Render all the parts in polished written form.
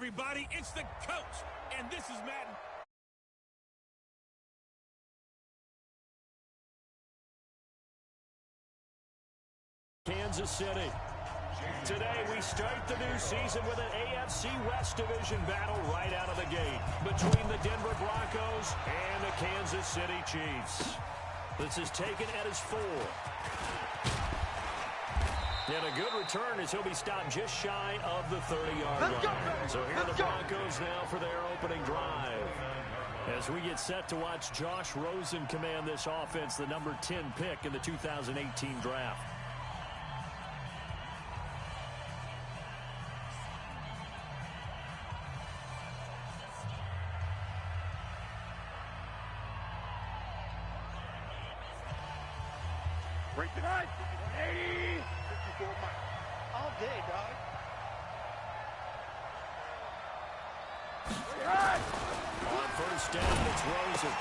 everybody. It's the coach, and this is Madden. Kansas City. Today we start the new season with an AFC West Division battle right out of the gate between the Denver Broncos and the Kansas City Chiefs. This is taken at his 4. And a good return as he'll be stopped just shy of the 30-yard line. So here are the Broncos now for their opening drive. As we get set to watch Josh Rosen command this offense, the number 10 pick in the 2018 draft. Break the night. 80. 54 miles. All day, dog. On first down, it's Rosen.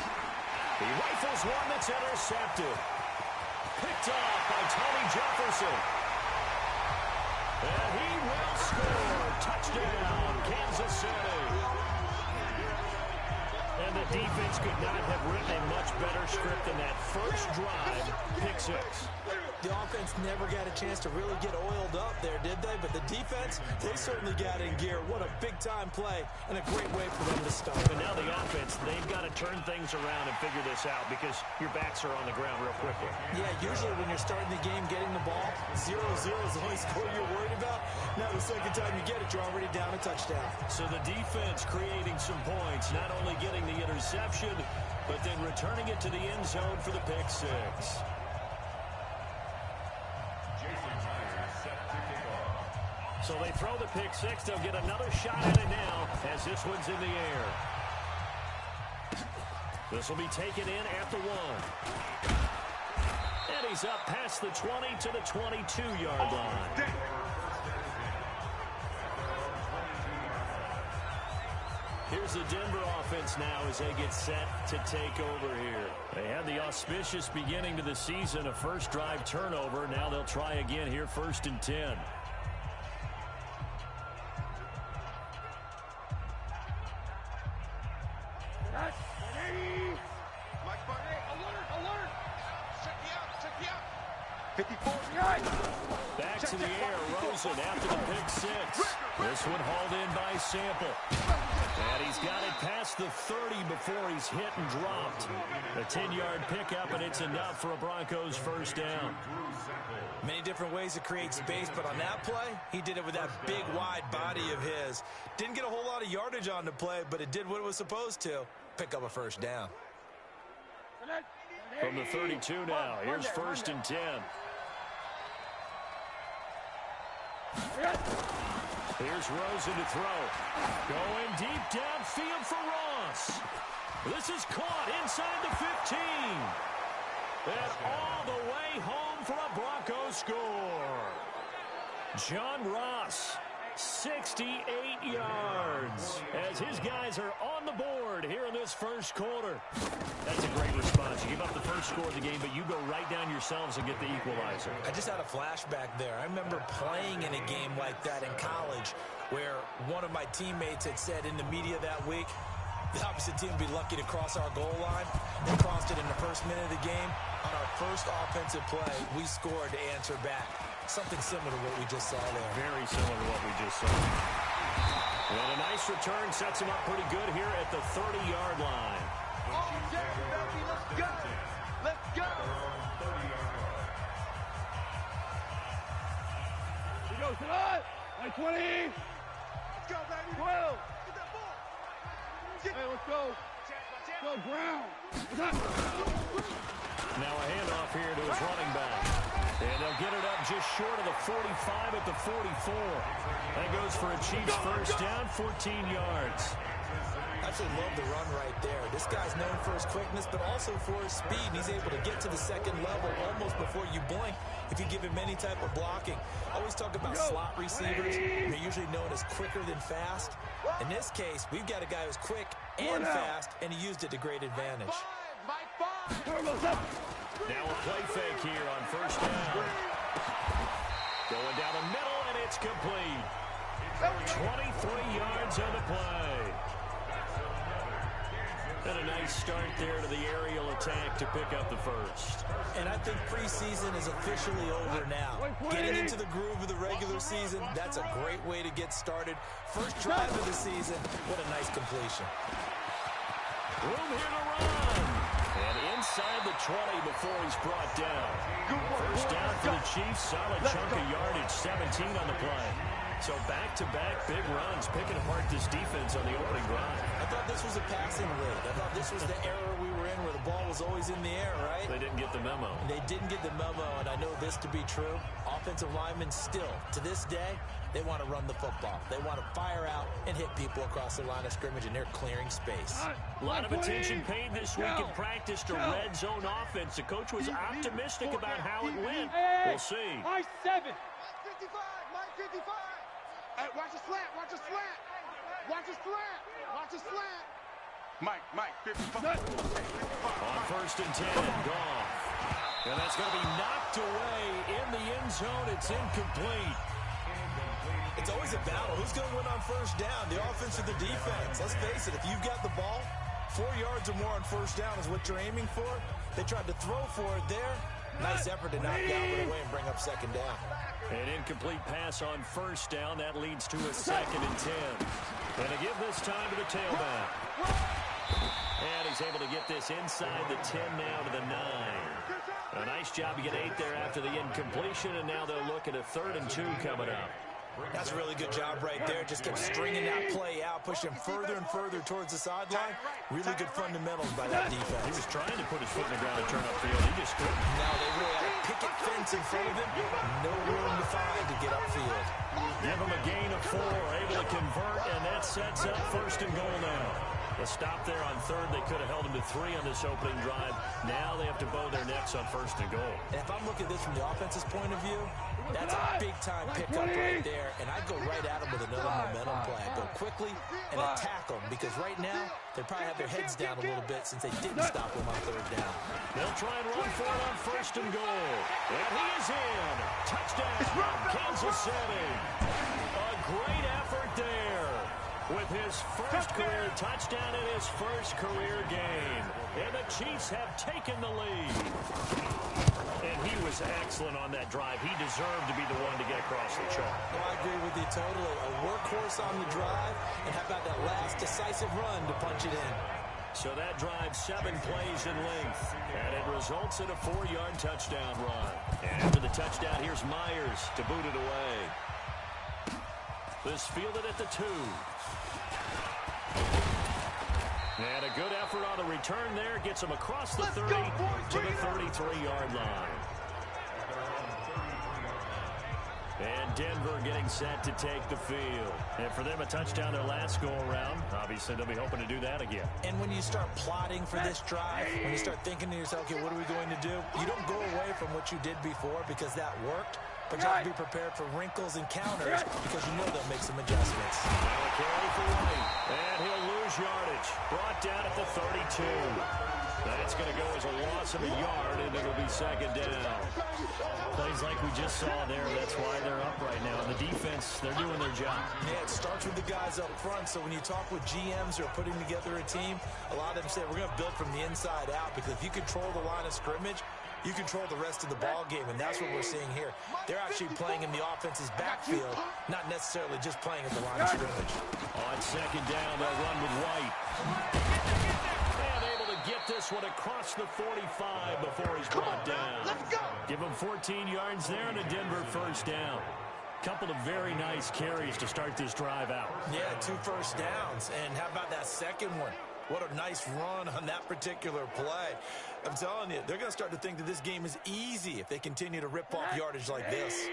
He rifles one that's intercepted. Picked off by Tony Jefferson. And he will score. Touchdown, Kansas City. And the defense could not have written a much better script than that first drive, pick 6. The offense never got a chance to really get oiled up there, did they? But the defense, they certainly got in gear. What a big-time play and a great way for them to start. And now the offense, they've got to turn things around and figure this out because your backs are on the ground real quickly. Yeah, usually when you're starting the game, getting the ball, 0-0 is the only score you're worried about. Now the second time you get it, you're already down a touchdown. So the defense creating some points, not only getting the interception, but then returning it to the end zone for the pick 6. So they throw the pick 6. They'll get another shot at it now as this one's in the air. This will be taken in at the 1. And he's up past the 20 to the 22-yard line. Here's the Denver offense now as they get set to take over here. They had the auspicious beginning to the season, a first drive turnover. Now they'll try again here, 1st and 10. Back to the air, Rosen after the pick 6. This one hauled in by Sample. And he's got it past the 30 before he's hit and dropped. A 10-yard pickup, and it's enough for a Broncos first down. Many different ways to create space, but on that play, he did it with that big, wide body of his. Didn't get a whole lot of yardage on the play, but it did what it was supposed to. Pick up a first down. From the 32 now, here's 1st and 10. Here's Rosen to throw. Going deep downfield for Ross. This is caught inside the 15. And all the way home for a Broncos score. John Ross, 68 yards, as his guys are on the board here in this first quarter. That's a great response. You give up the first score of the game, but you go right down yourselves and get the equalizer. I just had a flashback there. I remember playing in a game like that in college where one of my teammates had said in the media that week, the opposite team would be lucky to cross our goal line. They crossed it in the first minute of the game. On our first offensive play, we scored to answer back. Something similar to what we just saw there. Very similar to what we just saw. And a nice return sets him up pretty good here at the 30-yard line. Okay, baby, let's go. Let's go. He goes to us. 20. Let's go, baby. 12. Get that ball. Hey, let's go. Let's go, Brown. Now a handoff here to his running back. And they'll get it up just short of the 45 at the 44. That goes for a Chiefs first down, 14 yards. I absolutely love the run right there. This guy's known for his quickness, but also for his speed. And he's able to get to the second level almost before you blink if you give him any type of blocking. I always talk about slot receivers. They're usually known as quicker than fast. In this case, we've got a guy who's quick and fast, and he used it to great advantage. Now a play fake here on first down. Going down the middle, and it's complete. 23 yards on the play. And a nice start there to the aerial attack to pick up the first. And I think preseason is officially over now. Getting into the groove of the regular season, that's a great way to get started. First drive of the season, what a nice completion. Room here to run. And inside the 20 before he's brought down. First down for the Chiefs. Solid chunk of yardage, 17 on the play. So back-to-back big runs, picking apart this defense on the opening drive. I thought this was a passing league. I thought this was the era we were in where the ball was always in the air, right? They didn't get the memo. They didn't get the memo, and I know this to be true. Offensive linemen still, to this day, they want to run the football. They want to fire out and hit people across the line of scrimmage, and they're clearing space. A lot of attention paid this week in practice to red zone offense. The coach was optimistic about how it went. We'll see. My 7. 55, my 55. Hey, watch a slant, watch a slant. Watch a slant, watch a slant. Mike, 55. On first and 10, Goff. And that's going to be knocked away in the end zone. It's incomplete. It's always a battle. Who's going to win on first down, the offense or the defense? Let's face it, if you've got the ball, 4 yards or more on first down is what you're aiming for. They tried to throw for it there. Nice effort to knock Galvin away and bring up second down. An incomplete pass on first down. That leads to a 2nd and 10. And to give this time to the tailback. And he's able to get this inside the 10 now to the 9. A nice job to get 8 there after the incompletion, and now they'll look at a 3rd and 2 coming up. That's a really good job right there. Just kept stringing that play out, pushing further and further towards the sideline. Really good fundamentals by that defense. He was trying to put his foot in the ground and turn upfield. He just couldn't. Now they really had a picket fence in front of him. No room to find to get upfield. Give him a gain of 4, able to convert, and that sets up 1st and goal now. A stop there on 3rd. They could have held him to 3 on this opening drive. Now they have to bow their necks on 1st and goal. And if I'm looking at this from the offense's point of view, that's a big-time pickup right there, and I'd go right at him with another momentum play. I'd go quickly and attack them, because right now they probably have their heads down a little bit since they didn't stop him on 3rd down. They'll try and run for it on 1st and goal. And he is in. Touchdown, Kansas City. A great effort there with his first career touchdown in his first career game. And the Chiefs have taken the lead. And he was excellent on that drive. He deserved to be the one to get across the chalk. Well, I agree with you totally. A workhorse on the drive, and how about that last decisive run to punch it in? So that drive 7 plays in length, and it results in a 4-yard touchdown run. And after the touchdown, here's Myers to boot it away. This fielded at the 2. And a good effort on the return there. Gets him across the 30 to the 33-yard line. And Denver getting set to take the field. And for them, a touchdown their last go-around. Obviously, they'll be hoping to do that again. And when you start plotting for this drive, when you start thinking to yourself, okay, what are we going to do? You don't go away from what you did before because that worked. But you have to be prepared for wrinkles and counters because you know they'll make some adjustments. Now a carry for White. And he'll lose yardage. Brought down at the 32. That's going to go as a loss of a yard, and it'll be 2nd down. Plays like we just saw there. That's why they're up right now. And the defense, they're doing their job. Yeah, it starts with the guys up front. So when you talk with GMs who are putting together a team, a lot of them say, we're going to build from the inside out, because if you control the line of scrimmage, you control the rest of the ball game, and that's what we're seeing here. They're actually playing in the offense's backfield, not necessarily just playing at the line of scrimmage. On 2nd down, they'll run with White. And able to get this one across the 45 before he's brought down. Give him 14 yards there and a Denver 1st down. Couple of very nice carries to start this drive out. Yeah, 2 first downs. And how about that second one? What a nice run on that particular play. I'm telling you, they're going to start to think that this game is easy if they continue to rip off yardage like this.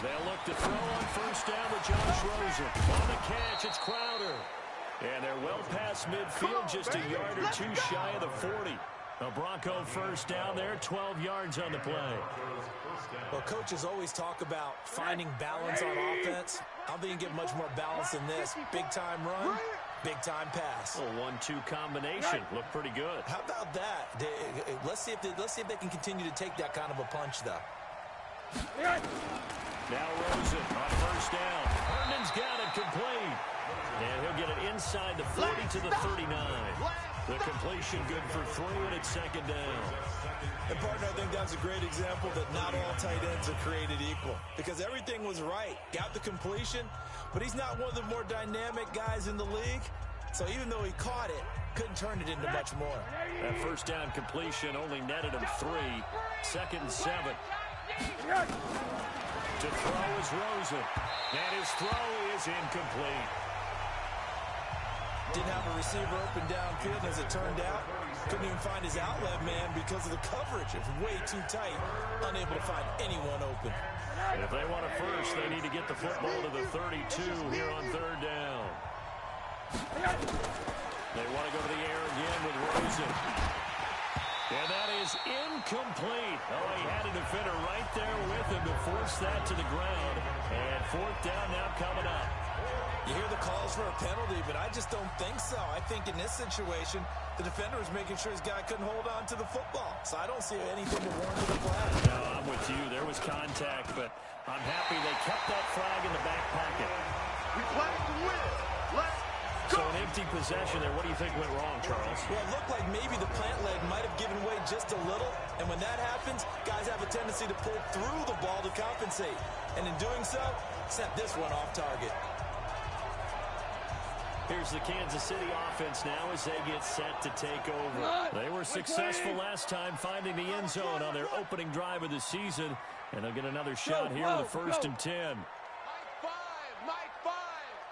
They'll look to throw on 1st down with Josh Rosen. On the catch, it's Crowder. And they're well past midfield, just a yard or 2 shy of the 40. A Bronco 1st down there, 12 yards on the play. Well, coaches always talk about finding balance on offense. I don't think you can get much more balance than this. Big-time run, Big-time pass. A 1-2 combination. Looked pretty good. How about that? Let's see if they can continue to take that kind of a punch, though. Now Rosen on first down. Herndon's got it complete. And he'll get it inside the 40 to the 39. The completion good for 3, and it's second down. And, partner, I think that's a great example that not all tight ends are created equal. Because everything was right. Got the completion, but he's not one of the more dynamic guys in the league. So even though he caught it, couldn't turn it into much more. That first down completion only netted him 3. Second and 7. To throw is Rosen. And his throw is incomplete. Didn't have a receiver open downfield, as it turned out. Couldn't even find his outlet man because of the coverage. It was way too tight. Unable to find anyone open. If they want a first, they need to get the football to the 32 here on third down. They want to go to the air again with Rosen. And that is incomplete. Oh, he had a defender right there with him to force that to the ground. And fourth down now coming up. You hear the calls for a penalty, but I just don't think so. I think in this situation, the defender was making sure his guy couldn't hold on to the football. So I don't see anything to warrant the flag. No, I'm with you. There was contact, but I'm happy they kept that flag in the back pocket. We play to win. Let's So an empty possession there. What do you think went wrong, Charles? Well, it looked like maybe the plant leg might have given way just a little. And when that happens, guys have a tendency to pull through the ball to compensate. And in doing so, sent this one off target. Here's the Kansas City offense now as they get set to take over. They were successful last time finding the end zone on their opening drive of the season. And they'll get another shot here with the first and 10. Mike 5. Mike 5.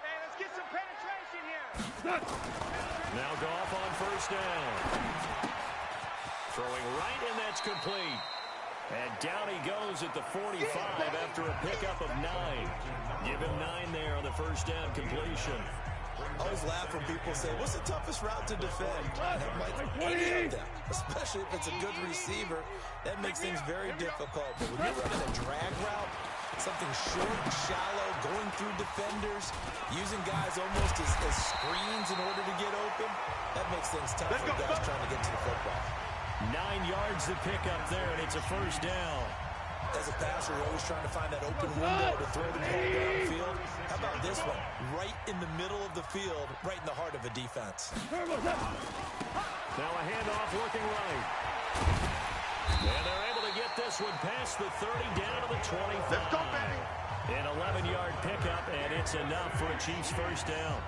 Hey, let's get some penetration here. Now Goff on first down. Throwing right, and that's complete. And down he goes at the 45 after a pickup of 9. Give him 9 there on the first down completion. I always laugh when people say, what's the toughest route to defend? And I'm like, any of them, especially if it's a good receiver. That makes things very difficult. But when you're running a drag route, something short, shallow, going through defenders, using guys almost as screens in order to get open, that makes things tough for guys trying to get to the football. 9 yards to pick up there, and it's a first down. As a passer, you're always trying to find that open window to throw the ball downfield. How about this one? Right in the middle of the field, right in the heart of a defense. Now a handoff looking right. And they're able to get this one past the 30 down to the 25. Let's go, baby. An 11-yard pickup, and it's enough for a Chiefs first down.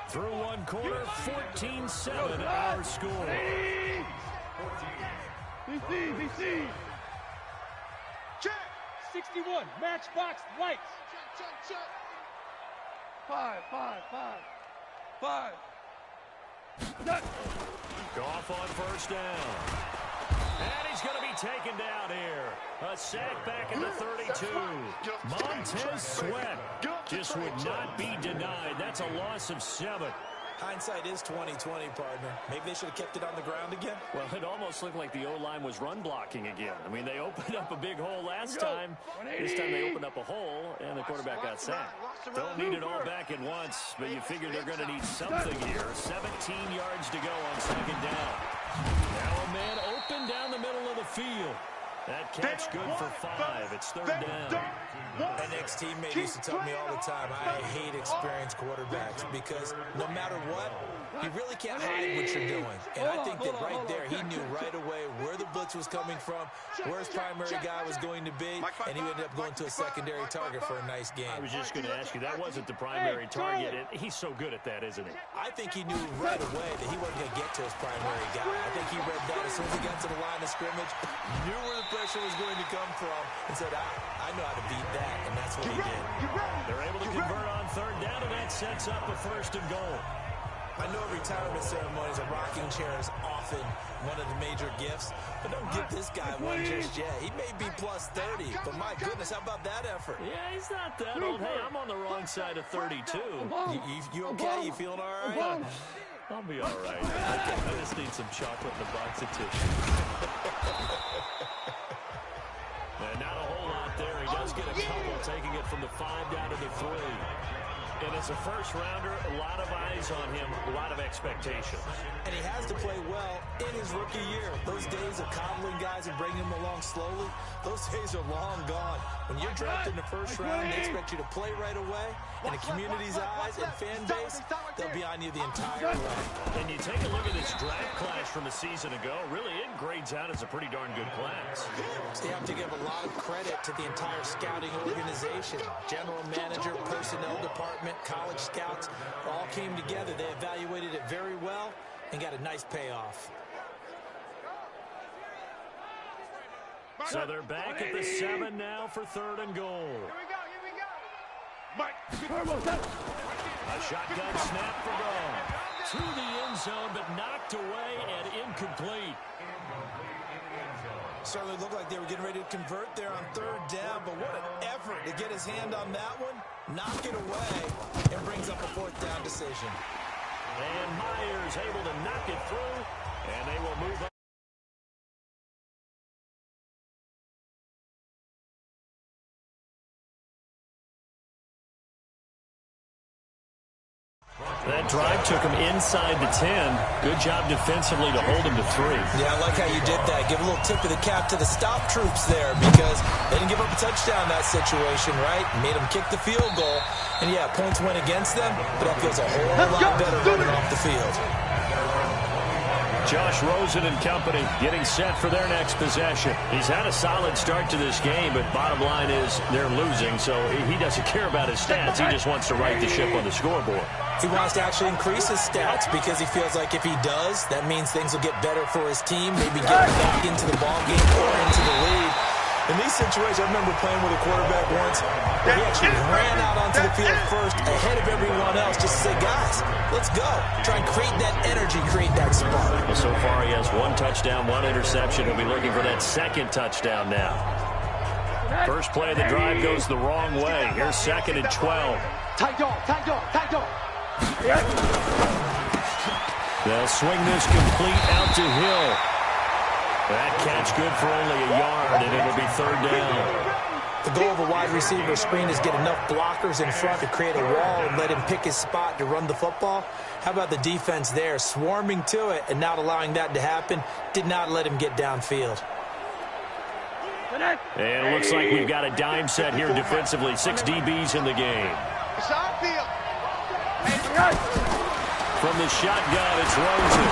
Through one quarter, 14-7 our score. BC. Check. 61, matchbox lights. Check. 5. Goff on first down. And he's going to be taken down here. A sack back in the 32. Montez Sweat just would not be denied. That's a loss of 7. Hindsight is 20/20, partner. Maybe they should have kept it on the ground again. Well, it almost looked like the O-line was run blocking again. I mean, they opened up a big hole last time. This time they opened up a hole, and the quarterback got sacked. Don't need it all back at once, but you figure they're going to need something here. 17 yards to go on second down. Now a man open down the middle of the field. That catch good for 5. It's third down. An ex-teammate used to tell me all the time, I hate experienced quarterbacks because no matter what, you really can't hide what you're doing. And I think that right there, he knew right away where the blitz was coming from, where his primary guy was going to be, and he ended up going to a secondary target for a nice game. I was just going to ask you, that wasn't the primary target. He's so good at that, isn't he? I think he knew right away that he wasn't going to get to his primary guy. I think he read that as soon as he got to the line of scrimmage, knew where the pressure was going to come from, and said, I know how to beat that, and that's what he did. They're able to convert on third down, and that sets up a first and goal. I know retirement ceremonies, a rocking chair is often one of the major gifts, but don't give this guy one just yet. He may be plus 30, but my goodness, how about that effort? Yeah, he's not that old. Hey, I'm on the wrong side of 32. You okay? You feeling all right? I'll be all right. I just need some chocolate and a box of tissue. And not a whole lot there. He does get a couple, taking it from the 5 down to the 3. And as a first-rounder, a lot of eyes on him, a lot of expectations. And he has to play well in his rookie year. Those days of coddling guys and bringing them along slowly, those days are long gone. When you're drafted in the first round, they expect you to play right away. In the community's eyes and fan base, they'll be on you the entire way. And you take a look at this draft class from a season ago, really it grades out as a pretty darn good class. So you have to give a lot of credit to the entire scouting organization. General manager, personnel department, college scouts, all came together. They evaluated it very well and got a nice payoff. So they're back at the 7 now for 3rd and goal. Here we go. Mike. A shotgun snap for goal. To the end zone, but knocked away and incomplete. Certainly looked like they were getting ready to convert there on 3rd down, but what an effort to get his hand on that one, knock it away, and brings up a 4th down decision. And Myers able to knock it through, and they will move on. That drive took him inside the 10. Good job defensively to hold him to 3. Yeah, I like how you did that. Give a little tip of the cap to the stop troops there because they didn't give up a touchdown in that situation, right? Made them kick the field goal. And, yeah, points went against them, but that feels a whole lot better running off the field. Josh Rosen and company getting set for their next possession. He's had a solid start to this game, but bottom line is they're losing, so he doesn't care about his stats. He just wants to right the ship on the scoreboard. He wants to actually increase his stats because he feels like if he does, that means things will get better for his team, maybe get back into the ball game or into the lead. In these situations, I remember playing with a quarterback once where he actually ran out onto the field first ahead of everyone else just to say, guys, let's go. Try and create that energy, create that spark. Well, so far he has 1 touchdown, 1 interception. He'll be looking for that 2nd touchdown now. First play of the drive goes the wrong way. Here's 2nd and 12. Tight dog. They'll swing this complete out to Hill. That catch good for only a yard, and it'll be 3rd down. The goal of a wide receiver screen is get enough blockers in front to create a wall and let him pick his spot to run the football. How about the defense there, swarming to it and not allowing that to happen? Did not let him get downfield. And it looks like we've got a dime set here defensively. 6 DBs in the game. It's our field. From the shotgun, it's Rosen.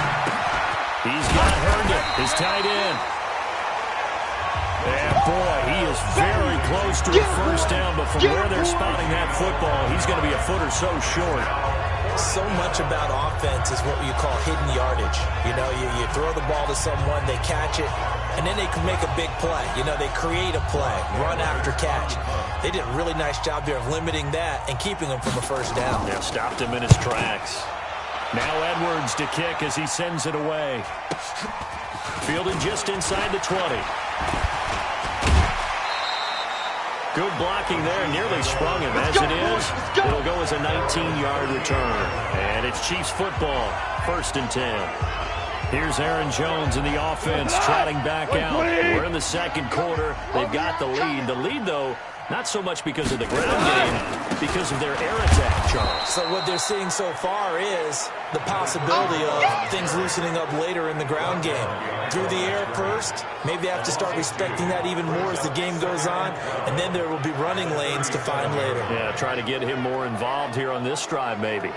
He's got Herndon, his tight end. And boy, he is very close to a 1st down, but from where they're spotting that football, he's going to be a foot or so short. So much about offense is what you call hidden yardage. You know, you throw the ball to someone, they catch it, and then they can make a big play. You know, they create a play, run after catch. They did a really nice job there of limiting that and keeping him from a 1st down. Yeah, stopped him in his tracks. Now Edwards to kick as he sends it away. Fielded just inside the 20. Good blocking there, nearly sprung him. As it is, it'll go as a 19-yard return. And it's Chiefs football, 1st and 10. Here's Aaron Jones in the offense trotting back out. We're in the 2nd quarter. They've got the lead. The lead, though, not so much because of the ground game, because of their air attack, Charles. So what they're seeing so far is the possibility of things loosening up later in the ground game. Through the air first, maybe they have to start respecting that even more as the game goes on, and then there will be running lanes to find later. Yeah, try to get him more involved here on this drive, maybe.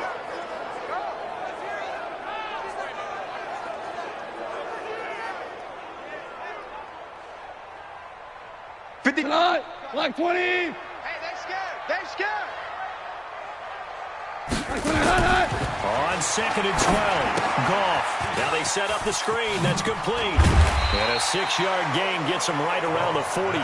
Like 20. Hey, they're scared. On 2nd and 12, Goff. Now they set up the screen. That's complete. And a 6-yard gain gets him right around the 43.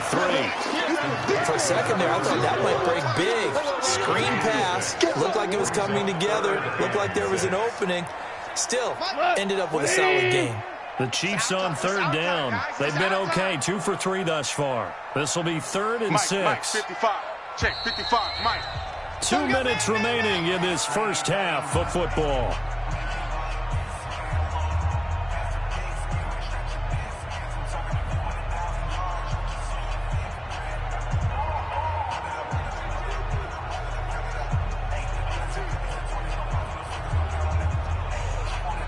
For a second there, I thought that might break big. Screen pass. Looked like it was coming together. Looked like there was an opening. Still, ended up with a solid game. The Chiefs on third down. They've been okay, 2 for 3 thus far. This will be 3rd and 6. Mike, 55. Check, 55, Mike. 2 minutes remaining in this first half of football.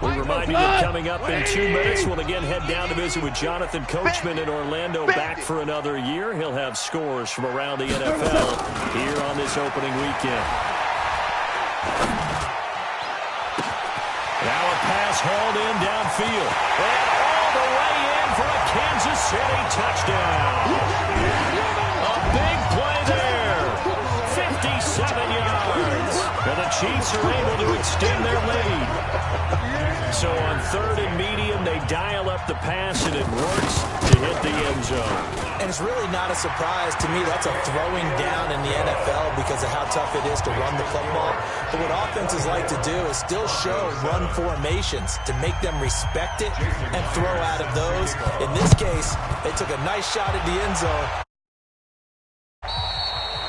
We remind you that coming up in 2 minutes, we'll again head down to visit with Jonathan Coachman in Orlando, back for another year. He'll have scores from around the NFL here on this opening weekend. Now a pass hauled in downfield. And all the way in for a Kansas City touchdown. A big play there. 57 yards. And the Chiefs are able to extend their lead. So on 3rd and medium, they dial up the pass, and it works to hit the end zone. And it's really not a surprise to me. That's a throwing down in the NFL because of how tough it is to run the football. But what offenses like to do is still show run formations to make them respect it and throw out of those. In this case, they took a nice shot at the end zone.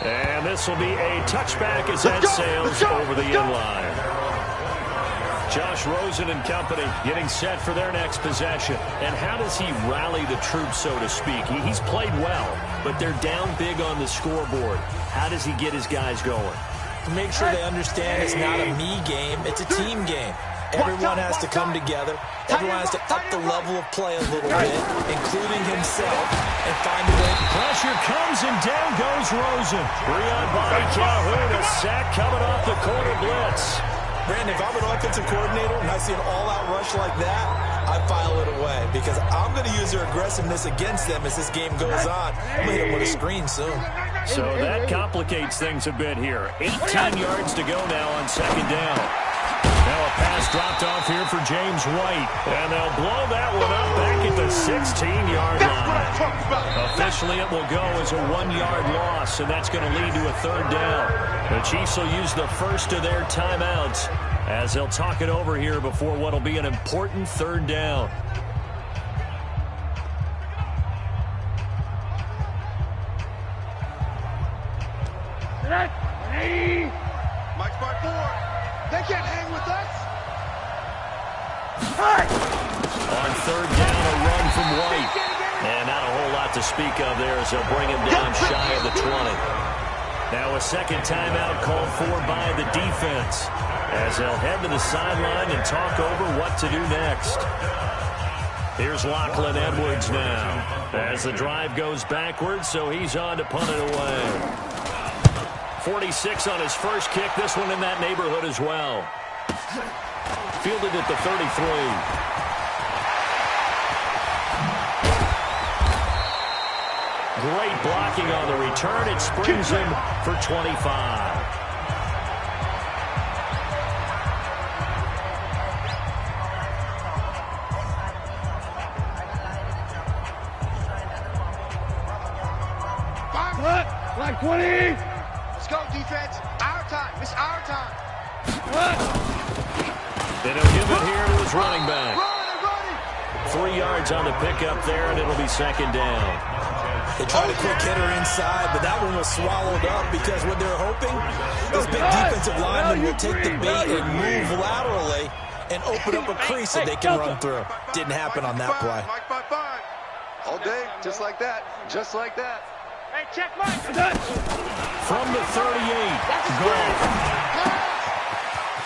And this will be a touchback as that sails over the end line. Josh Rosen and company getting set for their next possession. And how does he rally the troops, so to speak? He's played well, but they're down big on the scoreboard. How does he get his guys going? Make sure they understand it's not a me game, it's a team game. Everyone has to come together. Everyone has to up the level of play a little bit, including himself, and find a way. Pressure comes, and down goes Rosen. 3 on body Calhoun, a sack coming off the corner blitz. Brandon, if I'm an offensive coordinator and I see an all-out rush like that, I file it away because I'm going to use their aggressiveness against them as this game goes on. I'm going to hit them with a screen soon. So that complicates things a bit here. 18 yards to go now on 2nd down. Now a pass dropped off here for James White. And they'll blow that one up back at the 16-yard line. Officially, it will go as a 1-yard loss, and that's going to lead to a 3rd down. The Chiefs will use the first of their timeouts as they'll talk it over here before what will be an important 3rd down. Mike's by 4. They can't hang with us. On 3rd down, a run from White. And not a whole lot to speak of there as they'll bring him down shy of the 20. Now a 2nd timeout called for by the defense as they'll head to the sideline and talk over what to do next. Here's Lachlan Edwards now as the drive goes backwards, so he's on to punt it away. 46 on his first kick, this one in that neighborhood as well. Fielded at the 33. Great blocking on the return. It springs him for 25. Like 20. Let's go, defense. Our time. It's our time. And he'll give it here to his running back. 3 yards on the pickup there, and it'll be 2nd down. They tried a quick hitter inside, but that one was swallowed up because what they're hoping is big defensive linemen will take the bait and move laterally and open up a crease that they can run through. Didn't happen on that play. Mike by 5. All day, just like that. Just like that. Hey, check Mike. From the 38, gone.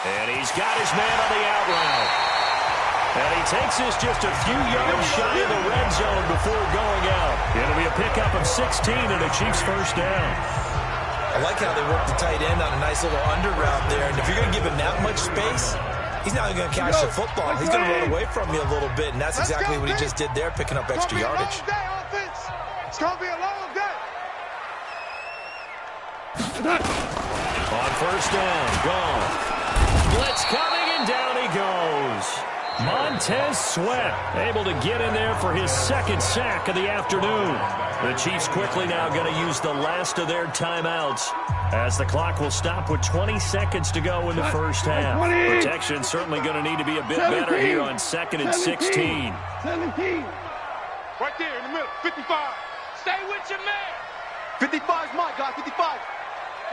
And he's got his man on the out route. And he takes this just a few yards shy of the red zone before going out. It'll be a pickup of 16 and a Chiefs 1st down. I like how they work the tight end on a nice little under route there. And if you're going to give him that much space, he's not going to catch the football. He's going to run away from you a little bit, and that's exactly what he just did there, picking up extra yardage. It's going to be a long day. On 1st down, gone. Blitz coming, and down he goes. Montez Sweat able to get in there for his second sack of the afternoon. The Chiefs quickly now going to use the last of their timeouts as the clock will stop with 20 seconds to go in the first half. Protection certainly going to need to be a bit better here on 2nd and 16. 17. Right there in the middle. 55. Stay with your man. 55 is my guy. 55.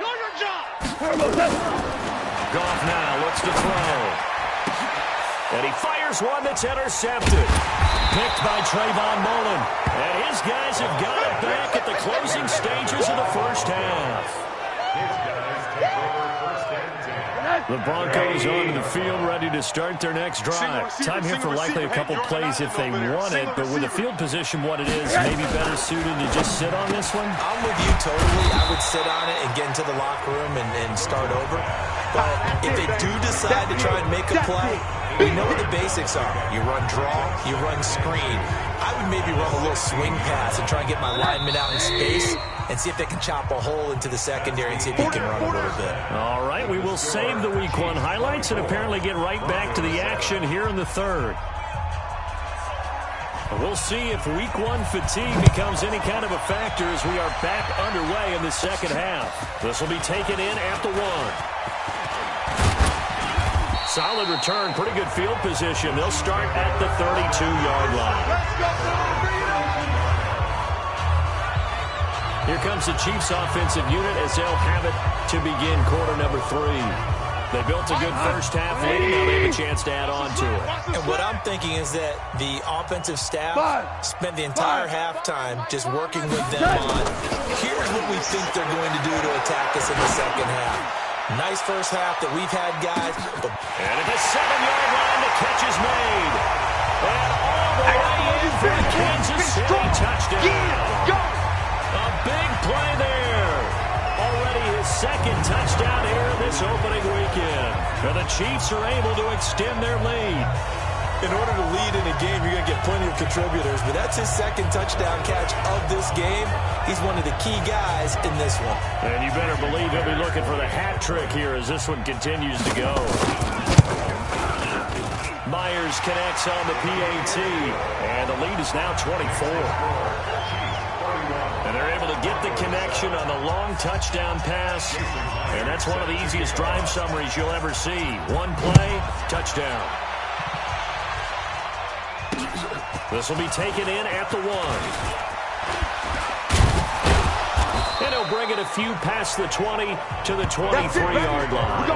Know your job. Goff now looks to throw. And he fires one that's intercepted. Picked by Trayvon Mullen. And his guys have got it back at the closing stages of the first half. The Broncos onto the field ready to start their next drive. Time here for likely a couple plays if they want it, but with the field position what it is, maybe better suited to just sit on this one? I'm with you totally. I would sit on it and get into the locker room and start over. But if they do decide to try and make a play, we know what the basics are. You run draw, you run screen. I would maybe run a little swing pass and try and get my lineman out in space and see if they can chop a hole into the secondary and see if he can run a little bit. All right, we will save the Week 1 highlights and apparently get right back to the action here in the third. We'll see if Week 1 fatigue becomes any kind of a factor as we are back underway in the second half. This will be taken in at the 1. Solid return, pretty good field position. They'll start at the 32-yard line. Here comes the Chiefs offensive unit as they'll have it to begin quarter number 3. They built a good first half lead. Now they have a chance to add on to it. And what I'm thinking is that the offensive staff spent the entire halftime just working with them on, here's what we think they're going to do to attack us in the second half. Nice first half that we've had, guys. And at the 7-yard line, the catch is made. And all the way in for the Kansas City touchdown. A big play there. Already his second touchdown here this opening weekend. And the Chiefs are able to extend their lead. In order to lead in a game, you're going to get plenty of contributors, but that's his second touchdown catch of this game. He's one of the key guys in this one. And you better believe he'll be looking for the hat trick here as this one continues to go. Myers connects on the PAT, and the lead is now 24. And they're able to get the connection on the long touchdown pass, and that's one of the easiest drive summaries you'll ever see. One play, touchdown. This will be taken in at the 1. And he'll bring it a few past the 20 to the 23-yard line.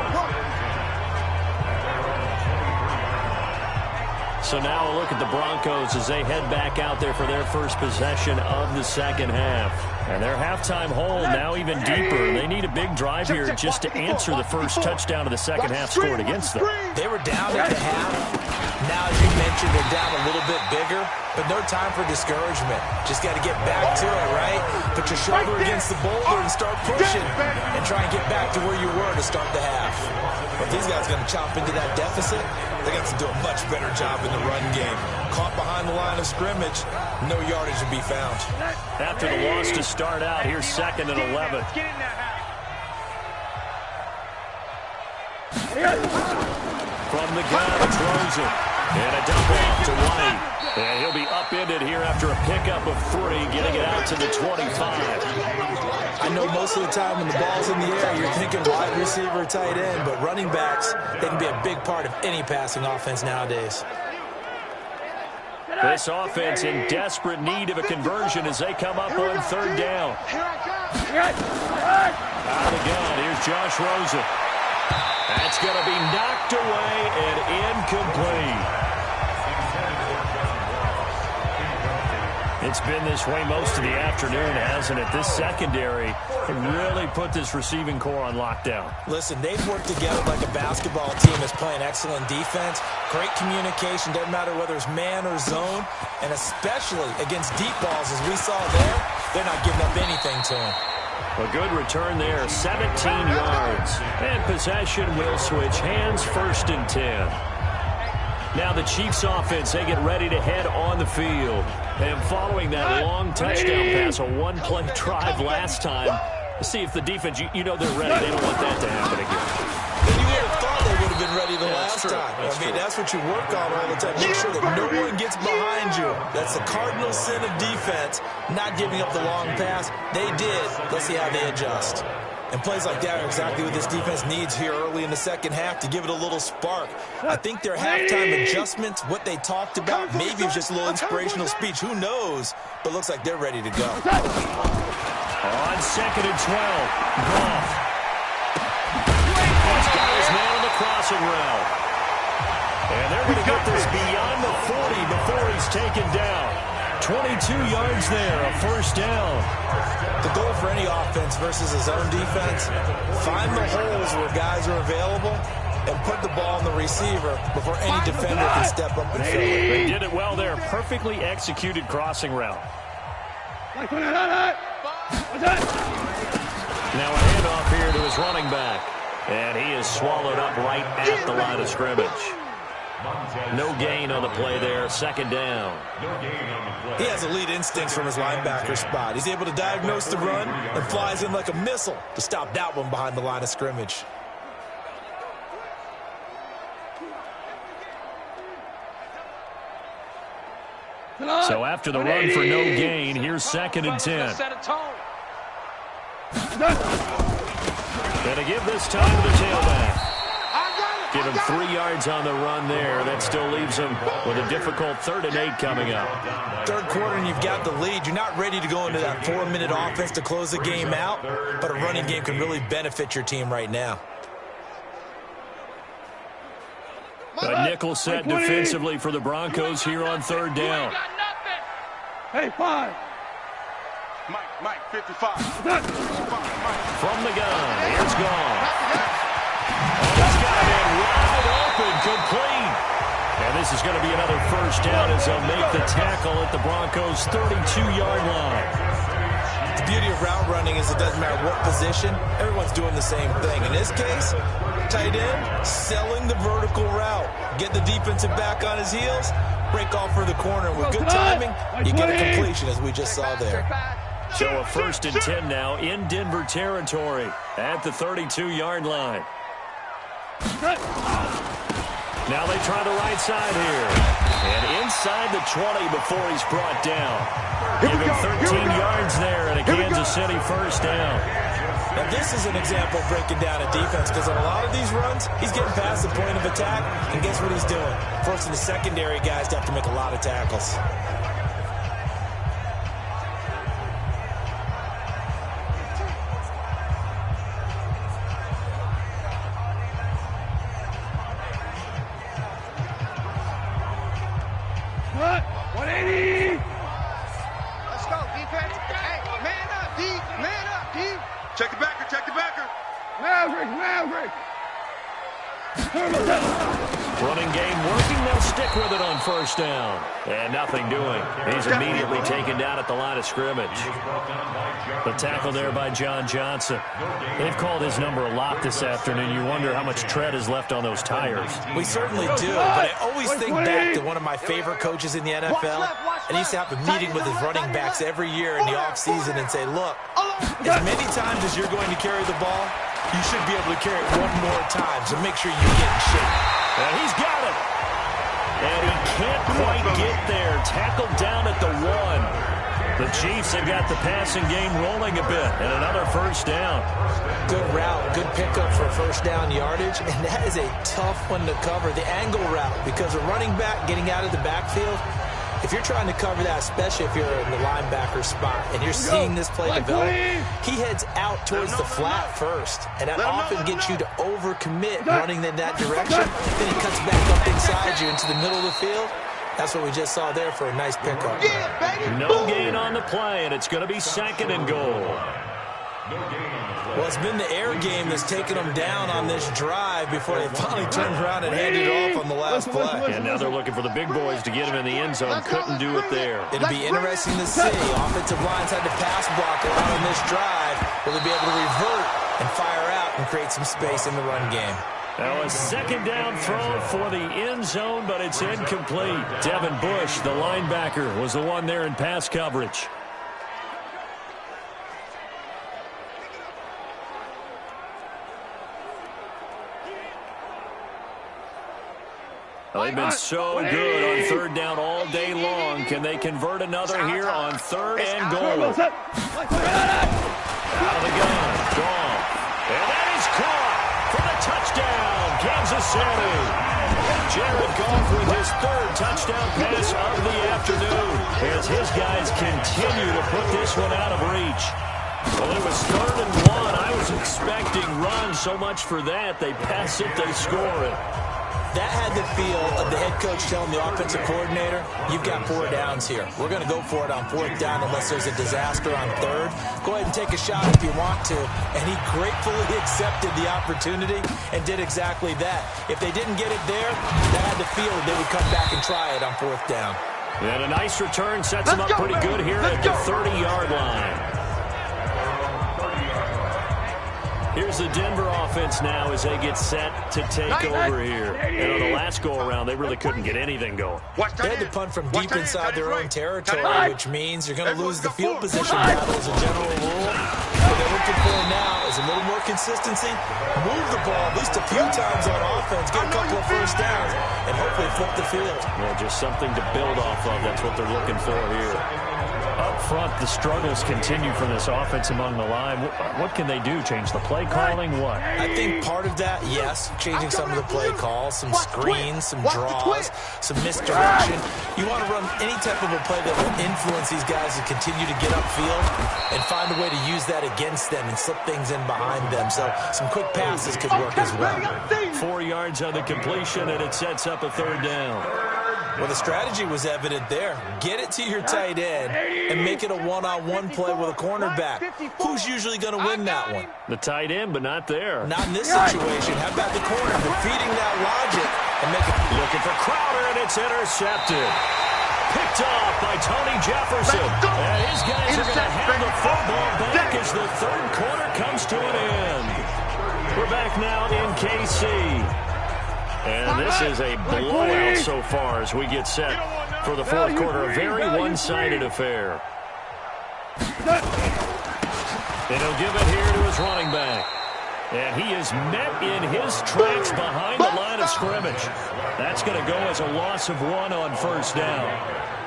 So now a look at the Broncos as they head back out there for their first possession of the second half. And their halftime hole now even deeper. They need a big drive here just to answer the first touchdown of the second half scored against them. They were down at the half. Now, as you mentioned, they're down a little bit bigger, but no time for discouragement. Just got to get back to it, right? Put your shoulder against the boulder and start pushing and try and get back to where you were to start the half. But these guys are going to chomp into that deficit. They got to do a much better job in the run game. Caught behind the line of scrimmage, no yardage to be found. After the loss to start out, here's 2nd and 11. From the gun, throws it. And a dump off to White. And he'll be upended here after a pickup of 3, getting it out to the 25. I know most of the time when the ball's in the air, you're thinking wide receiver, tight end, but running backs, they can be a big part of any passing offense nowadays. This offense in desperate need of a conversion as they come up on 3rd down. Out of the gun, here's Josh Rosen. That's going to be knocked away and incomplete. It's been this way most of the afternoon, hasn't it? This secondary really put this receiving core on lockdown. Listen, they've worked together like a basketball team that's playing excellent defense. Great communication, doesn't matter whether it's man or zone, and especially against deep balls, as we saw there, they're not giving up anything to them. A good return there, 17 yards. And possession will switch hands, 1st and 10. Now the Chiefs offense, they get ready to head on the field. And following that long touchdown pass, a one-play drive last time, see if the defense, you know they're ready. They don't want that to happen again. And you would have thought they would have been ready the last time. I mean, that that's what you work on all the time. Make sure that no one gets behind you. That's the cardinal sin of defense, not giving up the long pass. They did. Let's see how they adjust. And plays like that are exactly what this defense needs here early in the second half to give it a little spark. I think their halftime adjustments, what they talked about, maybe it was just a little inspirational speech. Who knows? But looks like they're ready to go. On 2nd and 12, Goff. He's got his man on the crossing route. And they're going to get this beyond the 40 before he's taken down. 22 yards there, a first down. The goal for any offense versus his own defense, find the holes where guys are available and put the ball on the receiver before any defender can step up and fill it. They did it well there. Perfectly executed crossing route. Now a handoff here to his running back. And he is swallowed up right at the line of scrimmage. No gain on the play there, second down. He has elite instincts from his linebacker spot. He's able to diagnose the run and flies in like a missile to stop that one behind the line of scrimmage. So after the run for no gain, here's 2nd and 10. Gonna give this time to the tailback. Give him 3 yards on the run there. That still leaves him with a difficult 3rd and 8 coming up. Third quarter and you've got the lead. You're not ready to go into that 4-minute offense to close the game out, but a running game can really benefit your team right now. A nickel set defensively for the Broncos here on 3rd down. Hey, 5. Mike, 55. From the gun, here's Goff. He's got it wide open, complete. And this is going to be another first down as they'll make the tackle at the Broncos' 32-yard line. The beauty of route running is it doesn't matter what position, everyone's doing the same thing. In this case, tight end, selling the vertical route. Get the defensive back on his heels, break off for the corner. With good timing, you get a completion as we just saw there. So a 1st and 10 now in Denver territory at the 32-yard line. Now they try the right side here. And inside the 20 before he's brought down. Give him 13 yards there and a Kansas City first down. Now this is an example of breaking down a defense because on a lot of these runs, he's getting past the point of attack. And guess what he's doing? Forcing the secondary guys to have to make a lot of tackles. What? 180. Let's go, defense. Hey, man up, D. Man up, D. Check the backer, check the backer. Maverick. Running game working. They'll stick with it on first down. And nothing doing. He's immediately taken down at the line of scrimmage. The tackle there by John Johnson. They've called his number a lot this afternoon. You wonder how much tread is left on those tires. We certainly do, but I always think back to one of my favorite coaches in the NFL. And he used to have a meeting with his running backs every year in the offseason and say, look, as many times as you're going to carry the ball, you should be able to carry it one more time, so make sure you get in shape. And he's got it. And he can't quite get there. Tackled down at the 1. The Chiefs have got the passing game rolling a bit. And another first down. Good route, good pickup for first down yardage. And that is a tough one to cover, the angle route. Because a running back getting out of the backfield, if you're trying to cover that, especially if you're in the linebacker spot, and you're seeing this play develop, he heads out towards the flat first. And that often gets you to overcommit running in that direction. Then he cuts back up inside you into the middle of the field. That's what we just saw there for a nice pickup. No gain on the play, and it's going to be 2nd and goal. Well, it's been the air game that's taken them down on this drive before they finally turned around and handed it off on the last play. And now they're looking for the big boys to get him in the end zone. Couldn't do it there. It'll be interesting to see. Offensive lines had to pass block a lot on this drive. Will they be able to revert and fire out and create some space in the run game? Now a 2nd down throw for the end zone, but it's incomplete. Devin Bush, the linebacker, was the one there in pass coverage. Well, they've been so good on third down all day long. Can they convert another here on third and goal? Out of the gun. Gone. And that is caught for the touchdown, Kansas City. Jared Goff with his third touchdown pass of the afternoon as his guys continue to put this one out of reach. Well, it was 3rd and 1. I was expecting run, so much for that. They pass it, they score it. That had the feel of the head coach telling the offensive coordinator, you've got 4 downs here. We're going to go for it on 4th down unless there's a disaster on 3rd. Go ahead and take a shot if you want to. And he gratefully accepted the opportunity and did exactly that. If they didn't get it there, that had the feel they would come back and try it on 4th down. And a nice return sets them up pretty good here at the 30-yard line. Here's the Denver offense now as they get set to take over here. And on the last go-around, they really couldn't get anything going. They had to punt from deep inside their own territory, which means you're going to lose the field position battle as a general rule. What they're looking for now is a little more consistency, move the ball at least a few times on offense, get a couple of first downs, and hopefully flip the field. Yeah, just something to build off of. That's what they're looking for here. Up front, the struggles continue for this offense among the line. What can they do? Change the play calling? What? I think part of that, yes, changing some of the play calls, some screens, some draws, some misdirection. You want to run any type of a play that will influence these guys to continue to get upfield and find a way to use that against them and slip things in behind them. So some quick passes could work as well. 4 yards on the completion, and it sets up a 3rd down. Well, the strategy was evident there. Get it to your tight end and make it a one-on-one play with a cornerback. Who's usually going to win that one? The tight end, but not there. Not in this situation. How about the corner defeating that logic and make it... Looking for Crowder, and it's intercepted. Picked off by Tony Jefferson. And his guys are going to have the football back as the 3rd quarter comes to an end. We're back now in KC. And this is a blowout so far as we get set for the 4th quarter. A very one-sided affair. And he'll give it here to his running back. And he is met in his tracks behind the line of scrimmage. That's going to go as a loss of 1 on 1st down.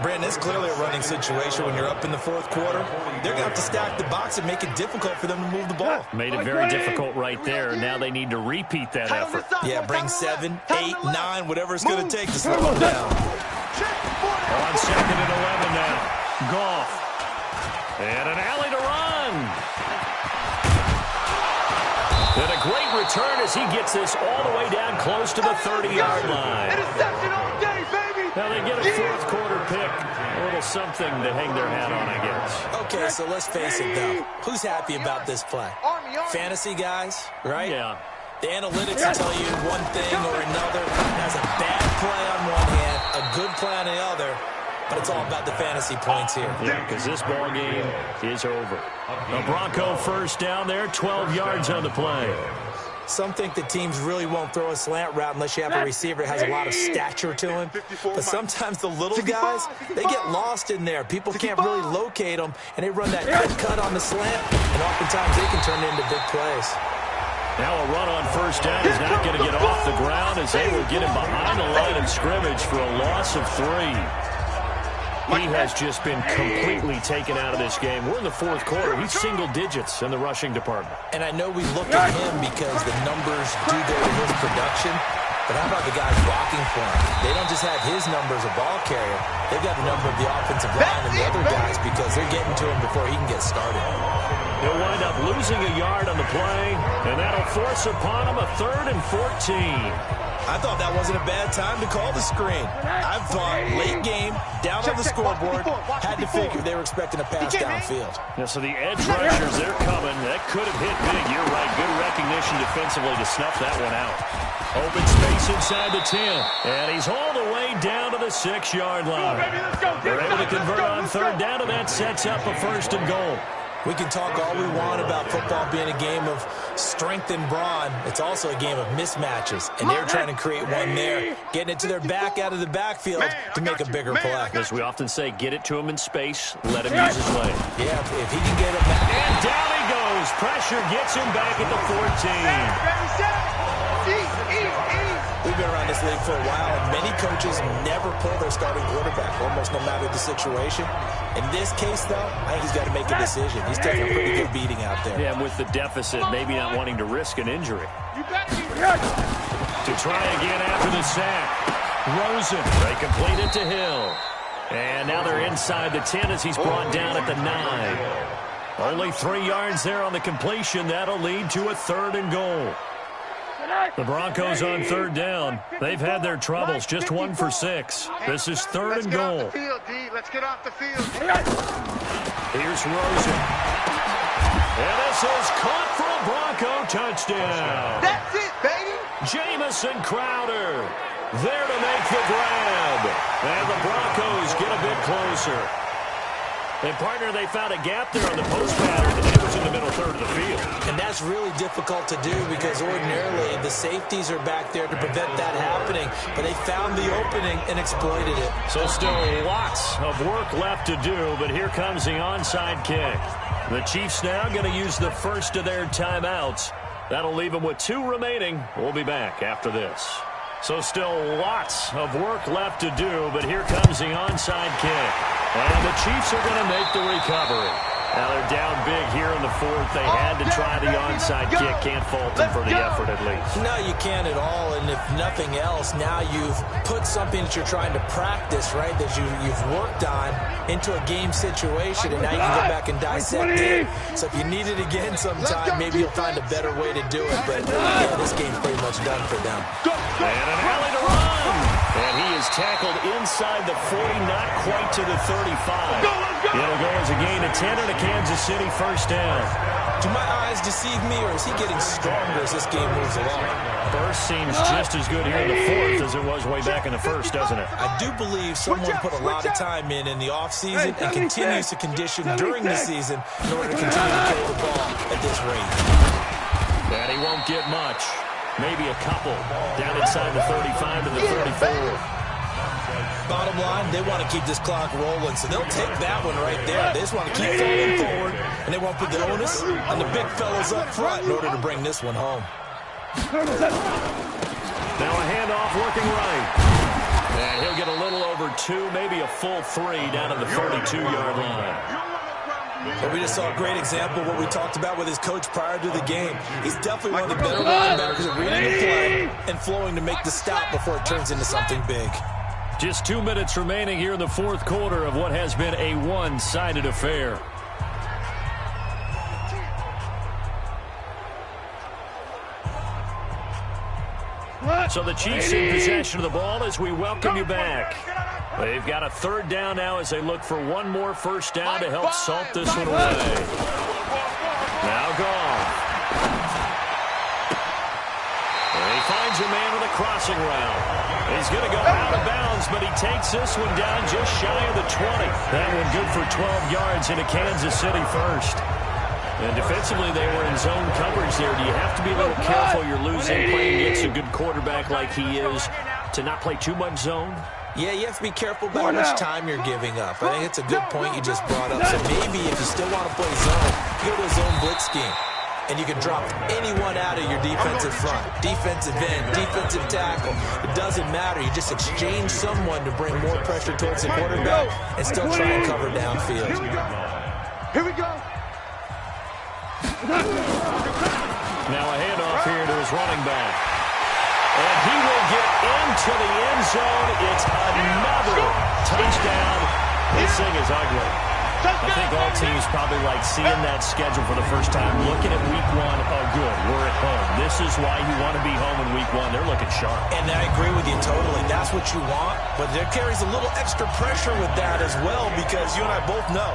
Brandon, it's clearly a running situation when you're up in the 4th quarter. They're going to have to stack the box and make it difficult for them to move the ball. Made it very difficult right there. Now they need to repeat that effort. Yeah, bring 7, 8, 9, whatever it's going to take to slow them down. On 2nd and 11 now. Goff. And an alley to run. And a great return as he gets this all the way down close to the 30-yard line. Interception all day, baby. Now they get a 4th quarter pick. A little something to hang their hat on, I guess. Okay, so let's face it, though. Who's happy about this play? Fantasy guys, right? Yeah. The analytics will tell you one thing or another. Has a bad play on one hand, a good play on the other. But it's all about the fantasy points here. Yeah, because this ball game is over. A Bronco 1st down there, 12 yards on the play. Some think that teams really won't throw a slant route unless you have a receiver that has a lot of stature to him. But sometimes the little guys, they get lost in there. People can't really locate them, and they run that quick cut on the slant, and oftentimes they can turn into big plays. Now a run on 1st down is not going to get off the ground as they will get him behind the line of scrimmage for a loss of 3. He has just been completely taken out of this game. We're in the 4th quarter. He's single digits in the rushing department. And I know we look at him because the numbers do go to his production. But how about the guys blocking for him? They don't just have his number as a ball carrier. They've got the number of the offensive line and the other guys because they're getting to him before he can get started. He'll wind up losing a yard on the play, and that'll force upon him a 3rd and 14. I thought that wasn't a bad time to call the screen. I thought late game, down on the scoreboard, had to figure they were expecting a pass downfield. Yeah, so the edge rushers, they're coming. That could have hit big. You're right. Good recognition defensively to snuff that one out. Open space inside the 10. And he's all the way down to the 6-yard line. They're able to convert on 3rd down, and that sets up a 1st and goal. We can talk all we want about football being a game of strength and brawn. It's also a game of mismatches, and they're trying to create one there, getting it to their back out of the backfield to make a bigger play. As we often say, get it to him in space, let him use his leg. Yeah, if he can get it back. And down he goes. Pressure gets him back at the 14. We've been around this league for a while, and many coaches never pull their starting quarterback, almost no matter the situation. In this case, though, I think he's got to make a decision. He's taking a pretty good beating out there. Yeah, and with the deficit, maybe not wanting to risk an injury. You better be To try again after the sack. Rosen, they complete it to Hill. And now they're inside the 10 as he's brought down at the 9. Only 3 yards there on the completion. That'll lead to a 3rd and goal. The Broncos on 3rd down. They've had their troubles, just 1 for 6. This is 3rd and goal. Let's get off the field. Here's Rosen. And this is caught for a Bronco touchdown. That's it, baby. Jamison Crowder there to make the grab. And the Broncos get a bit closer. And, partner, they found a gap there on the post pattern, and it was in the middle third of the field. And that's really difficult to do because ordinarily the safeties are back there to prevent that happening. But they found the opening and exploited it. So still lots of work left to do, but here comes the onside kick. The Chiefs now going to use the first of their timeouts. That'll leave them with 2 remaining. We'll be back after this. So still lots of work left to do, but here comes the onside kick. And the Chiefs are going to make the recovery. Now they're down big here in the 4th. They had to try the onside kick. Can't fault them for the effort at least. No, you can't at all. And if nothing else, now you've put something that you're trying to practice, right, that you've worked on into a game situation, and now you can go back and dissect it. So if you need it again sometime, maybe you'll find a better way to do it. But yeah, this game's pretty much done for them. And an alley to run. And he is tackled inside the 40, not quite to the 35. It'll go as a gain of 10 and a Kansas City first down. Do my eyes deceive me, or is he getting stronger as this game moves along? Burst seems just as good here in the 4th as it was way back in the 1st, doesn't it? I do believe someone put a lot of time in the offseason and continues to condition during the season in order to continue to throw the ball at this rate. And he won't get much. Maybe a couple down inside the 35 to the 34. Bottom line, they want to keep this clock rolling, so they'll take that one right there. They just want to keep falling forward, and they want to put the onus on the big fellas up front in order to bring this one home. Now a handoff working right. And he'll get a little over 2, maybe a full 3 down at the 32-yard line. But we just saw a great example of what we talked about with his coach prior to the game. He's definitely one of the better linebackers at reading the play and flowing to make the stop before it turns into something big. Just 2 minutes remaining here in the 4th quarter of what has been a one-sided affair. So the Chiefs in possession of the ball as we welcome you back. They've got a 3rd down now as they look for one more first down to help salt this one away. Now gone. And he finds a man with a crossing route. He's going to go out of bounds, but he takes this one down just shy of the 20. That one good for 12 yards into Kansas City first. And defensively, they were in zone coverage there. Do you have to be a little careful you're losing playing against a good quarterback like he is to not play too much zone? Yeah, you have to be careful about how much time you're giving up. I think it's a good point you just brought up. So maybe if you still want to play zone, go to a zone blitz scheme. And you can drop anyone out of your defensive front. Defensive end, defensive tackle. It doesn't matter. You just exchange someone to bring more pressure towards the quarterback and still try and cover downfield. Here we go. Here we go. Now a handoff here to his running back. And he will get into the end zone. It's another touchdown. This thing is ugly. I think all teams probably like seeing that schedule for the first time, looking at week 1, oh good, we're at home. This is why you want to be home in week 1. They're looking sharp. And I agree with you totally. That's what you want, but there carries a little extra pressure with that as well because you and I both know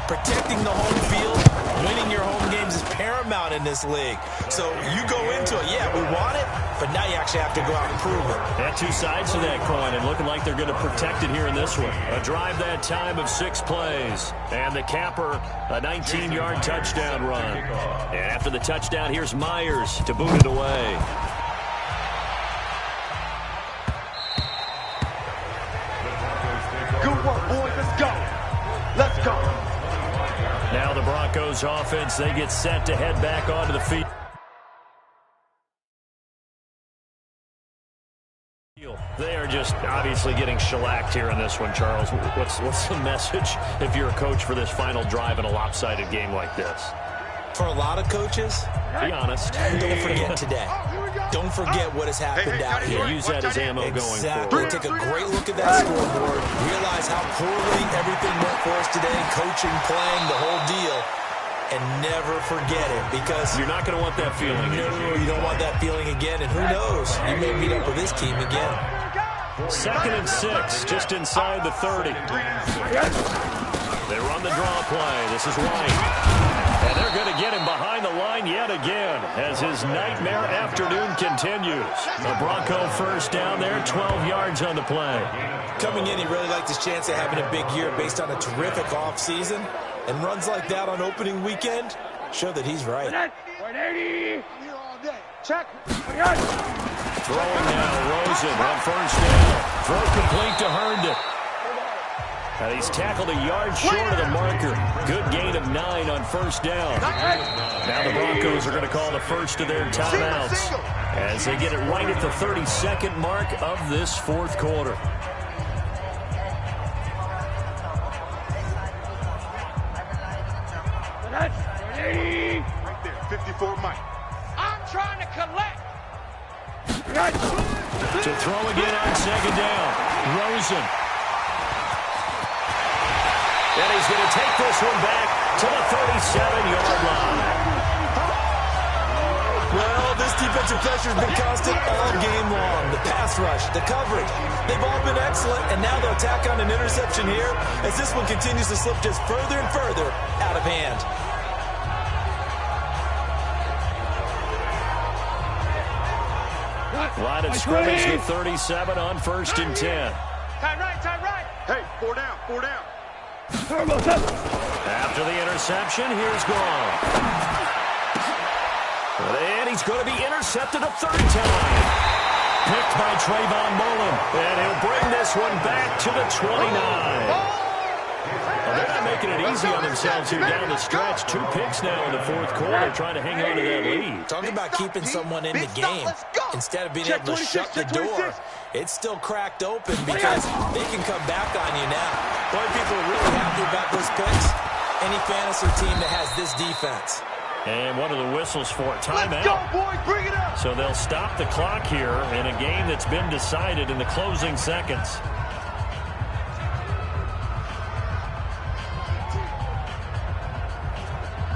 protecting the home field, winning your home games is paramount in this league. So you go into it, yeah, we want it, but now you actually have to go out and prove it. Got 2 sides to that coin, and looking like they're going to protect it here in this one. A drive that time of 6 plays. And the capper, a 19-yard touchdown run. And after the touchdown, here's Myers to boot it away. Good work, boys. Let's go. Let's go. Now the Broncos offense, they get set to head back onto the field. They are just obviously getting shellacked here in this one, Charles. What's the message if you're a coach for this final drive in a lopsided game like this? For a lot of coaches, be honest. Don't forget today. Don't forget what has happened out here. Use that as ammo going forward. Take a great look at that scoreboard. Realize how poorly everything went for us today. Coaching, playing, the whole deal. And never forget it, because you're not going to want that feeling. No, you don't want that feeling again. And who knows? You may meet up with this team again. 2nd and 6, just inside the 30. They run the draw play. This is White. And they're going to get him behind the line yet again as his nightmare afternoon continues. The Bronco first down there, 12 yards on the play. Coming in, he really liked his chance of having a big year based on a terrific offseason. And runs like that on opening weekend show that he's right. 180. Check. Throwing now, Rosen on first down. Throw complete to Herndon. And he's tackled a yard short of the marker. Good gain of 9 on first down. Now the Broncos are going to call the first of their timeouts as they get it right at the 32nd mark of this 4th quarter. Right there, 54 Mike. I'm trying to collect. To throw again on 2nd down. Rosen. And he's going to take this one back to the 37-yard line. Well, this defensive pressure has been constant all game long. The pass rush, the coverage, they've all been excellent, and now they'll tack on an interception here as this one continues to slip just further and further out of hand. Line of scrimmage to 37 on 1st and 10. Time right. Hey, 4 down, 4 down. After the interception, here's Gone. And he's going to be intercepted a 3rd time. Picked by Trayvon Mullen. And he'll bring this one back to the 29. Well, they're not making it easy on themselves here down the stretch. 2 picks now in the 4th quarter, trying to hang on to that lead. Talk about keeping someone in the game. Instead of being able to shut the door, it's still cracked open because they can come back on you now. Boy, people are really happy about those picks. Any fantasy team that has this defense. And one of the whistles for timeout. Let's go, boys. Bring it up. So they'll stop the clock here in a game that's been decided in the closing seconds.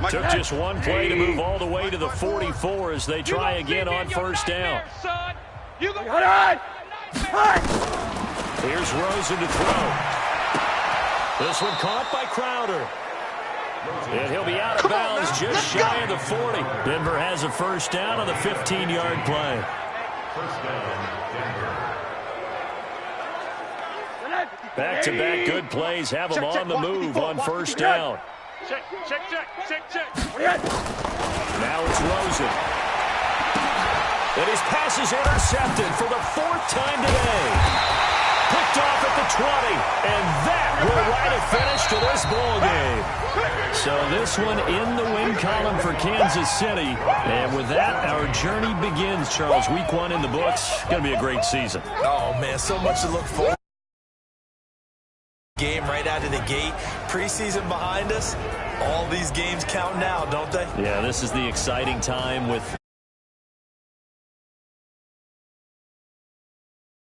Took just one play to move all the way to the 44 as they try again on 1st down. Here's Rosen to throw. This one caught by Crowder. And he'll be out of bounds just shy of the 40. Denver has a 1st down on the 15-yard play. Back-to-back good plays have them on the move on 1st down. Check. Now it's Rosen. And his pass is intercepted for the 4th time today. Picked off at the 20. And that will write a finish to this ball game. So this one in the win column for Kansas City. And with that, our journey begins, Charles. Week 1 in the books. Going to be a great season. Oh, man, so much to look forward to. Game right out of the gate. Preseason behind us. All these games count now, don't they? Yeah, this is the exciting time with